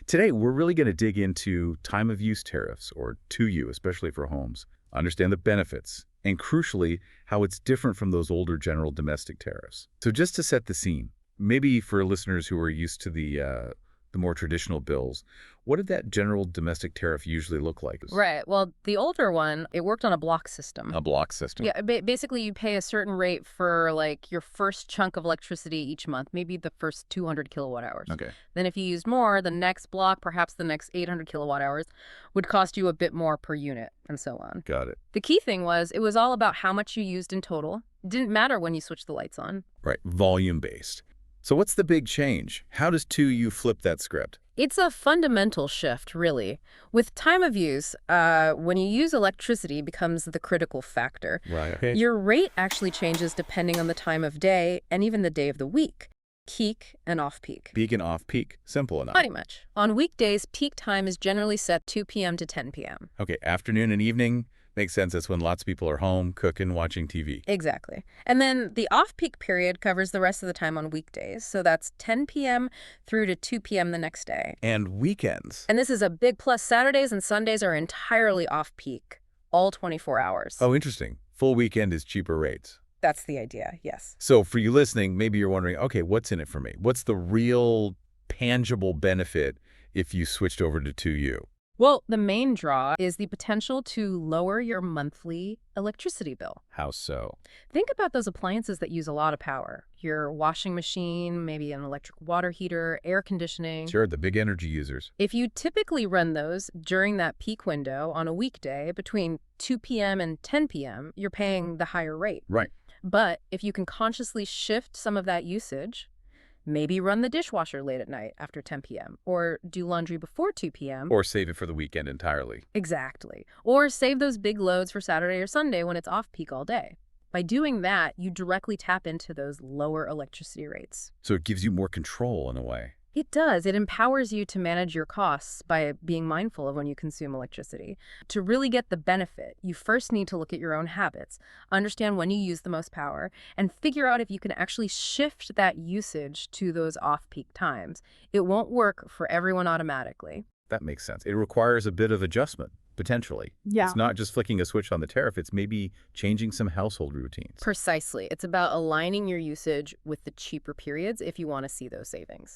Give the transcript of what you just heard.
Today, we're really going to dig into time of use tariffs, or ToU, especially for homes, understand the benefits, and crucially, how it's different from those older general domestic tariffs. So just to set the scene, maybe for listeners who are used to the more traditional bills, what did that general domestic tariff usually look like? Right. Well, the older one, it worked on a block system. A block system. Yeah, basically you pay a certain rate for like your first chunk of electricity each month, maybe the first 200 kilowatt hours. Okay. Then if you used more, the next block, perhaps the next 800 kilowatt hours, would cost you a bit more per unit, and so on. Got it. The key thing was it was all about how much you used in total. It didn't matter when you switched the lights on. Right. Volume-based. So what's the big change? How does ToU flip that script? It's a fundamental shift, really. With time of use, when you use electricity becomes the critical factor. Right. Okay. Your rate actually changes depending on the time of day and even the day of the week. Peak and off-peak. Peak and off-peak. Simple enough. Pretty much. On weekdays, peak time is generally set 2 p.m. to 10 p.m. Okay, afternoon and evening makes sense. That's when lots of people are home, cooking, watching TV. Exactly. And then the off-peak period covers the rest of the time on weekdays. So that's 10 p.m. through to 2 p.m. the next day. And weekends. And this is a big plus. Saturdays and Sundays are entirely off-peak, all 24 hours. Oh, interesting. Full weekend is cheaper rates. That's the idea, yes. So for you listening, maybe you're wondering, okay, what's in it for me? What's the real tangible benefit if you switched over to ToU? Well, the main draw is the potential to lower your monthly electricity bill. How so? Think about those appliances that use a lot of power. Your washing machine, maybe an electric water heater, air conditioning. Sure, the big energy users. If you typically run those during that peak window on a weekday between 2 p.m. and 10 p.m., you're paying the higher rate. Right. But if you can consciously shift some of that usage, maybe run the dishwasher late at night after 10 p.m. or do laundry before 2 p.m. Or save it for the weekend entirely. Exactly. Or save those big loads for Saturday or Sunday when it's off-peak all day. By doing that, you directly tap into those lower electricity rates. So it gives you more control in a way. It does. It empowers you to manage your costs by being mindful of when you consume electricity. To really get the benefit, you first need to look at your own habits, understand when you use the most power, and figure out if you can actually shift that usage to those off-peak times. It won't work for everyone automatically. That makes sense. It requires a bit of adjustment, potentially. Yeah. It's not just flicking a switch on the tariff. It's maybe changing some household routines. Precisely. It's about aligning your usage with the cheaper periods if you want to see those savings.